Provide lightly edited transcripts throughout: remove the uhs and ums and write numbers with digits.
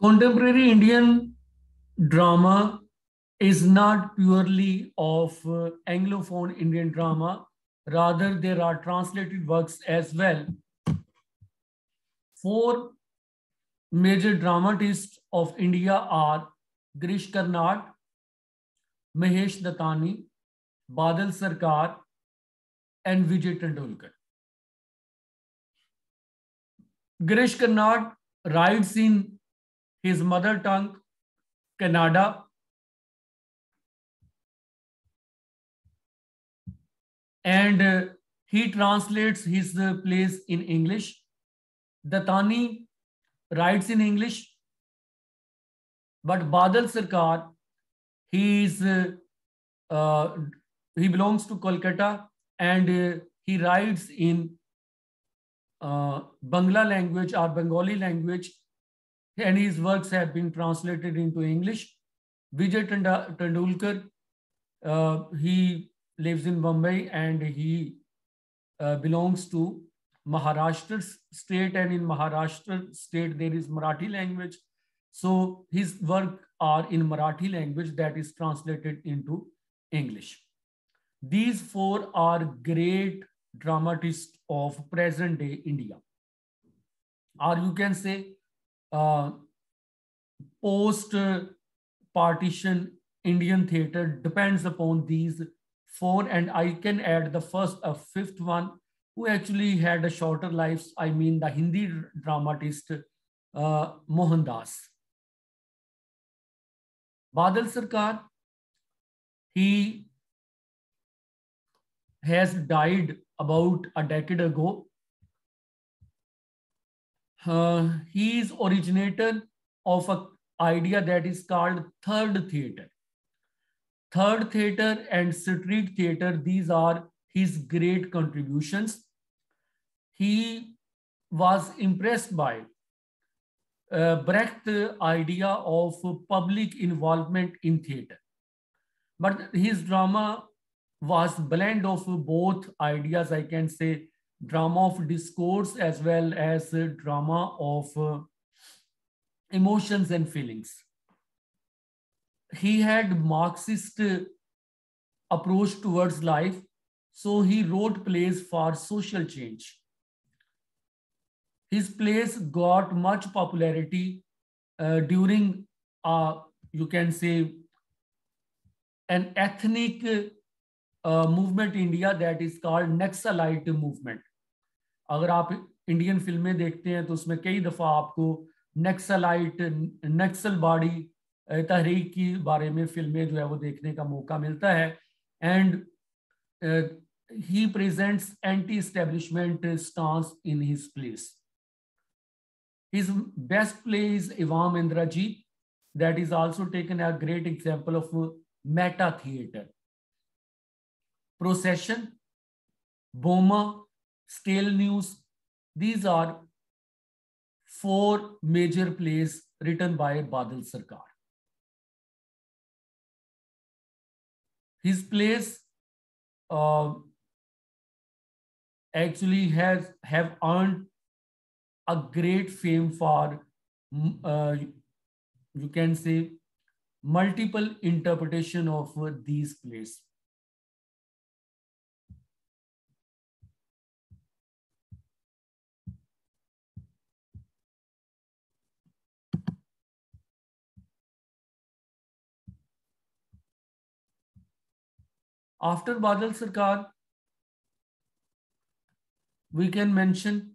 Contemporary Indian drama is not purely of Anglophone Indian drama. Rather, there are translated works as well. Four major dramatists of India are Girish Karnad, Mahesh Dattani, Badal Sarkar, and Vijay Tendulkar. Girish Karnad writes in his mother tongue, Kannada, and he translates his plays in English. Dattani writes in English, but Badal Sarkar, he is uh, he belongs to Kolkata, and he writes in Bangla language or Bengali language, and his works have been translated into English. Vijay Tendulkar, he lives in Mumbai, and he belongs to Maharashtra state, and in Maharashtra state there is Marathi language. So his work are in Marathi language that is translated into English. These four are great dramatists of present day India, or you can say post partition Indian theater depends upon these four, and I can add the fifth one who actually had a shorter life. I mean the Hindi dramatist Mohandas. Badal Sarkar, he has died about a decade ago. He is originator of an idea that is called third theater. Third theater and street theater, these are his great contributions. He was impressed by Brecht's idea of public involvement in theater. But his drama was blend of both ideas, I can say, drama of discourse as well as drama of emotions and feelings. He had Marxist approach towards life, so he wrote plays for social change. His plays got much popularity during, you can say, an ethnic movement in India that is called Naxalite movement. अगर आप Indian फिल्में देखते हैं तो उसमें कई दफ़ा आपको नक्सलाइट, नक्सलवादी तहरीक की बारे में फिल्में जो है वो देखने का मौका मिलता है. And he presents anti-establishment stance in his plays. His best play is Evam Indrajit, that is also taken a great example of meta theater. Procession, Boma, Stale News, these are four major plays written by Badal Sarkar. His plays actually have earned a great fame for, you can say, multiple interpretation of these plays. After Badal Sarkar, we can mention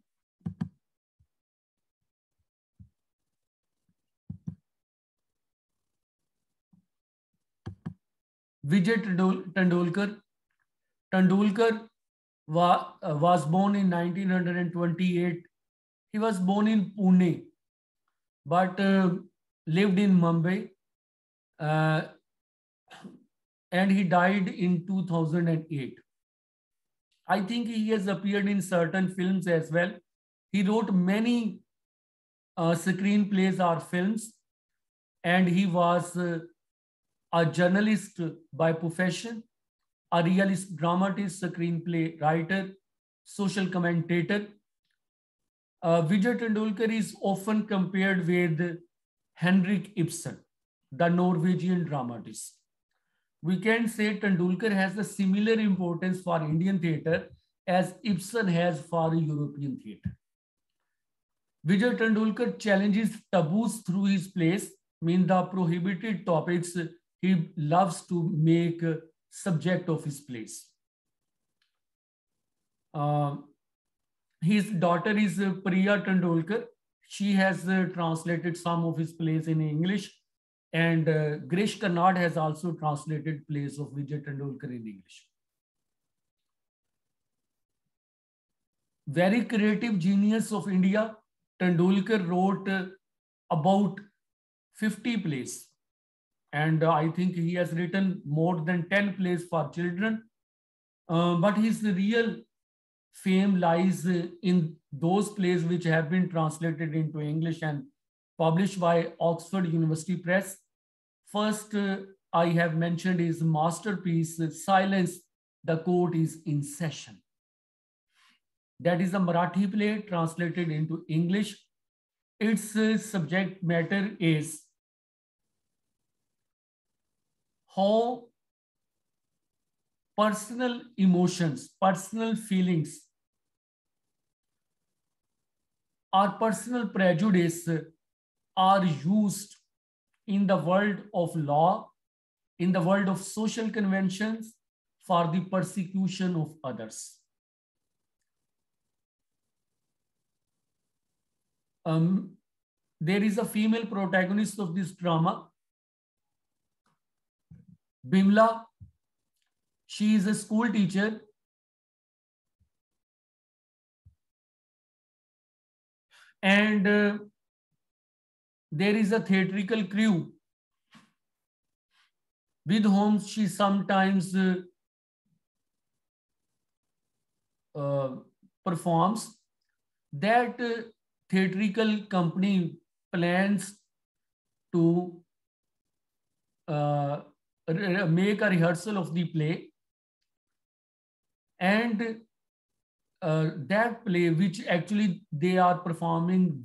Vijay Tendulkar. Tendulkar was born in 1928. He was born in Pune, but lived in Mumbai, and he died in 2008. I think he has appeared in certain films as well. He wrote many screenplays or films, and he was a journalist by profession, a realist dramatist, screenplay writer, social commentator. Vijay Tendulkar is often compared with Henrik Ibsen, the Norwegian dramatist. We can say Tendulkar has a similar importance for Indian theatre as Ibsen has for European theatre. Vijay Tendulkar challenges taboos through his plays, mean the prohibited topics he loves to make subject of his plays. His daughter is Priya Tendulkar. She has translated some of his plays in English, and Girish Karnad has also translated plays of Vijay Tendulkar in English. Very creative genius of India, Tendulkar wrote about 50 plays, and I think he has written more than 10 plays for children. But his real fame lies in those plays which have been translated into English and published by Oxford University Press. First, I have mentioned his masterpiece, Silence, the Court is in Session. That is a Marathi play translated into English. Its subject matter is how personal emotions, personal feelings, or personal prejudice are used in the world of law, in the world of social conventions for the persecution of others. There is a female protagonist of this drama, Bimla. She is a school teacher. And there is a theatrical crew with whom she sometimes performs. That theatrical company plans to make a rehearsal of the play, and that play, which actually they are performing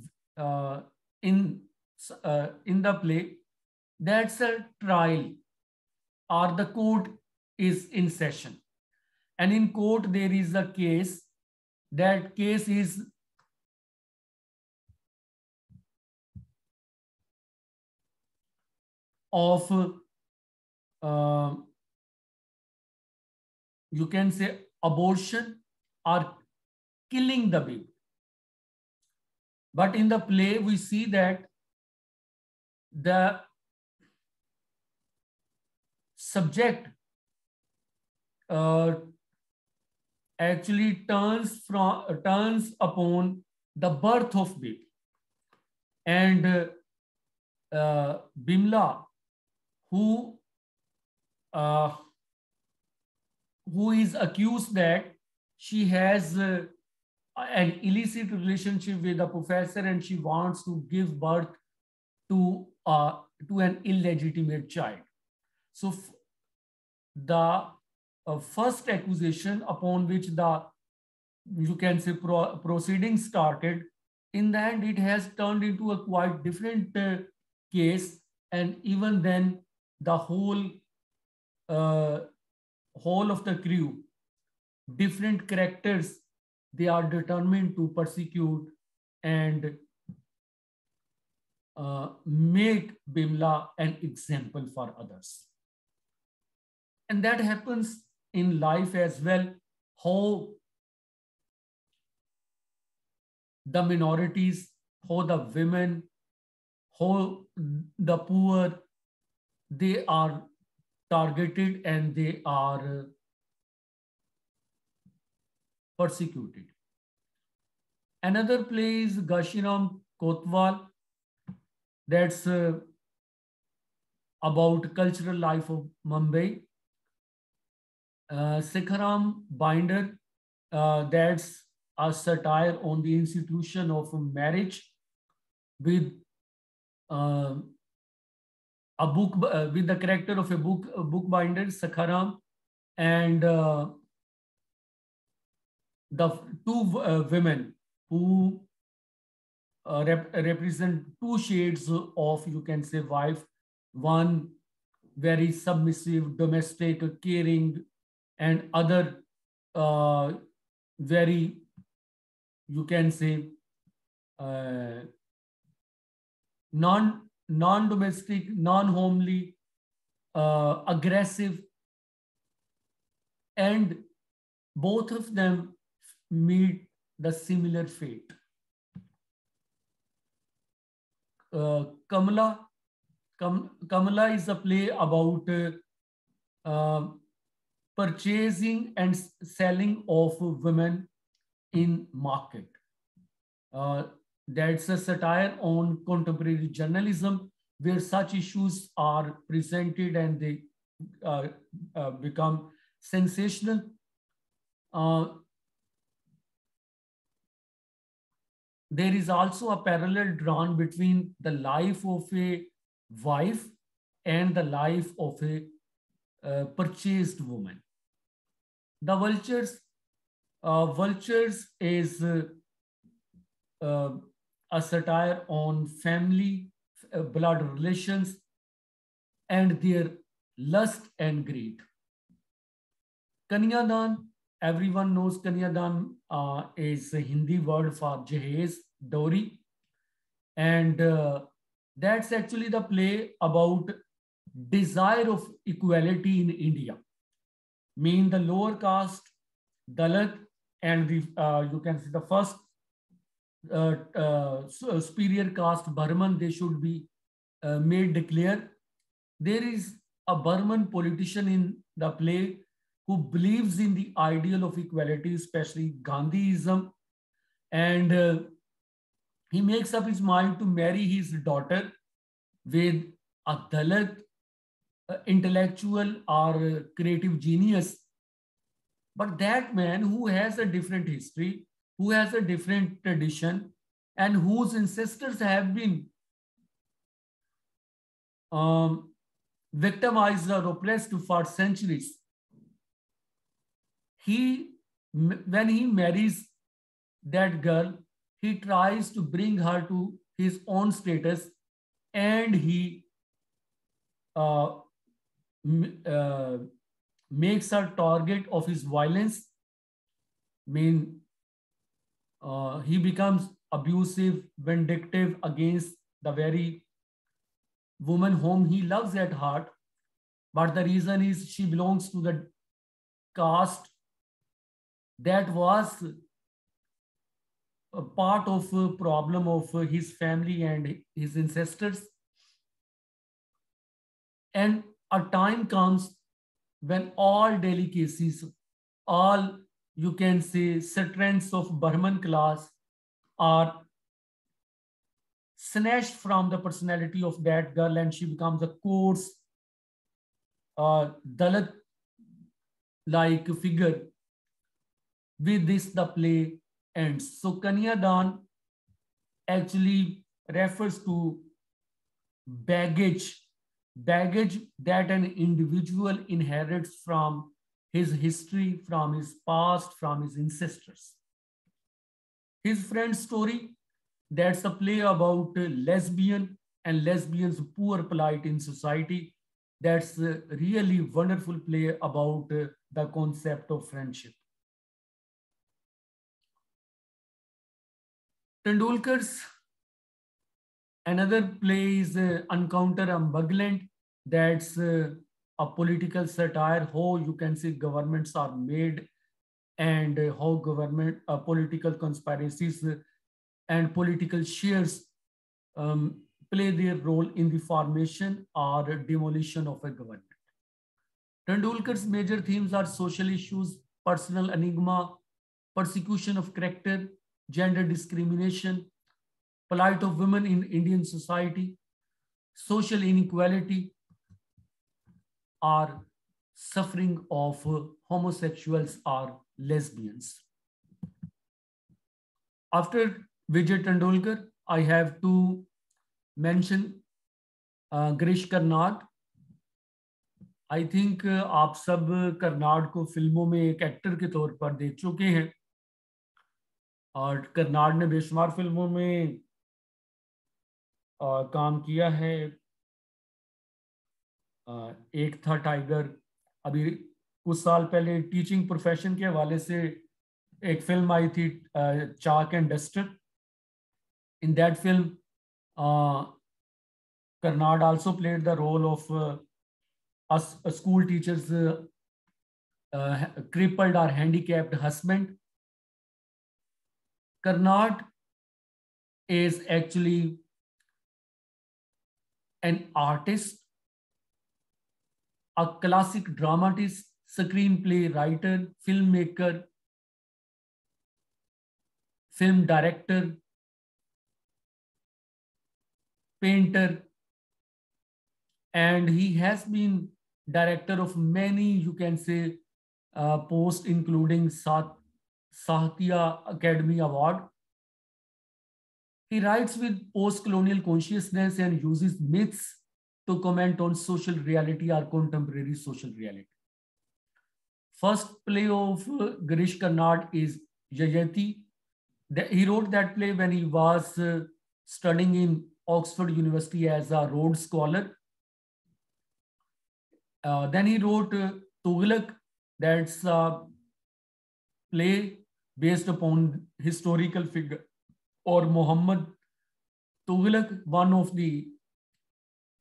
in the play, that's a trial, or the court is in session. And in court there is a case. That case is of you can say abortion or killing the baby. But in the play we see that the subject actually turns upon the birth of baby, and Bimla, who is accused that she has an illicit relationship with a professor and she wants to give birth to an illegitimate child. So the first accusation upon which the, you can say, proceedings started, in the end it has turned into a quite different case, and even then the whole of the crew, different characters, they are determined to persecute and make Bimla an example for others. And that happens in life as well, how the minorities, how the women, how the poor, they are targeted and they are persecuted. Another play is Gashiram Kotwal. That's about cultural life of Mumbai. Sikharam Binder, that's a satire on the institution of marriage, with a book, with the character of a bookbinder, Sakharam, and the two women who represent two shades of, you can say, wife. One very submissive, domestic, caring, and other very, you can say, uh, non-domestic, non-homely, aggressive, and both of them meet the similar fate. Kamala, Kamala is a play about purchasing and selling of women in market. That's a satire on contemporary journalism, where such issues are presented and they become sensational. There is also a parallel drawn between the life of a wife and the life of a purchased woman. The Vultures is a satire on family, blood relations, and their lust and greed. Kanyadan, everyone knows Kanyadan is a Hindi word for Jahez, dowry. And that's actually the play about desire of equality in India. Mean the lower caste, Dalit, and the you can see the first superior caste, Burman, they should be made declare. There is a Burman politician in the play who believes in the ideal of equality, especially Gandhiism, and he makes up his mind to marry his daughter with a Dalit intellectual or creative genius. But that man who has a different history, who has a different tradition, and whose ancestors have been victimized or oppressed for centuries, when he marries that girl, he tries to bring her to his own status, and he makes her target of his violence. He becomes abusive, vindictive against the very woman whom he loves at heart. But the reason is she belongs to the caste that was a part of a problem of his family and his ancestors. And a time comes when all delicacies, all, you can say, strengths of Burman class are snatched from the personality of that girl, and she becomes a coarse, Dalit like figure. With this, the play ends. So Kanyadan actually refers to baggage that an individual inherits from his history, from his past, from his ancestors. His friend's story, that's a play about lesbian and lesbians' poor plight in society. That's a really wonderful play about the concept of friendship. Tendulkar's another play is Encounter Ambugland. That's a political satire, how, you can say, governments are made, and how government political conspiracies and political shares play their role in the formation or demolition of a government. Tendulkar's major themes are social issues, personal enigma, persecution of character, gender discrimination, plight of women in Indian society, social inequality, or suffering of homosexuals or lesbians. After Vijay Tendulkar, I have to mention Girish Karnad. I think आप सब कर्नाड को फिल्मों में एक actor के तौर पर देख चुके हैं, और कर्नाड ने बेशुमार फिल्मों में काम किया है। एक था टाइगर, अभी कुछ साल पहले टीचिंग प्रोफेशन के हवाले से एक फिल्म आई थी, chalk and duster. In that film Karnad also played the role of a school teacher's crippled or handicapped husband. Karnad is actually an artist, a classic dramatist, screenplay writer, filmmaker, film director, painter, and he has been director of many, you can say, posts, including Sahitya Academy Award. He writes with post-colonial consciousness and uses myths to comment on social reality or contemporary social reality. First play of Girish Karnad is Yayati. He wrote that play when he was studying in Oxford University as a Rhodes Scholar. Then he wrote Tughlaq, that's a play based upon historical figure, or Muhammad Tughlaq, one of the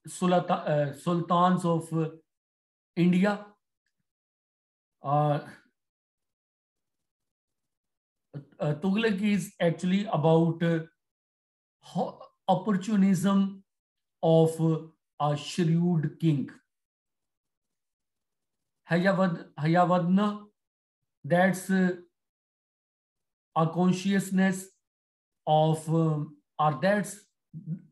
sultans of India. Tughlaq is actually about opportunism of a shrewd king. Hayavadna, that's a consciousness of, or that's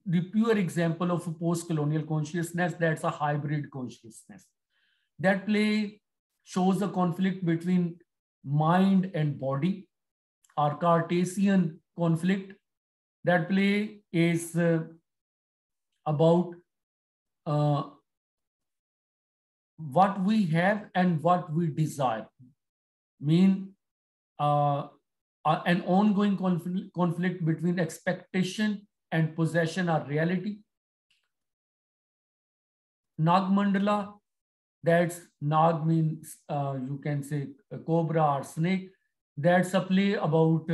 the pure example of a post-colonial consciousness. That's a hybrid consciousness. That play shows a conflict between mind and body, or Cartesian conflict. That play is about what we have and what we desire. Mean an ongoing conflict between expectation and possession or reality. Nag Mandala, that's Nag means you can say a cobra or snake. That's a play about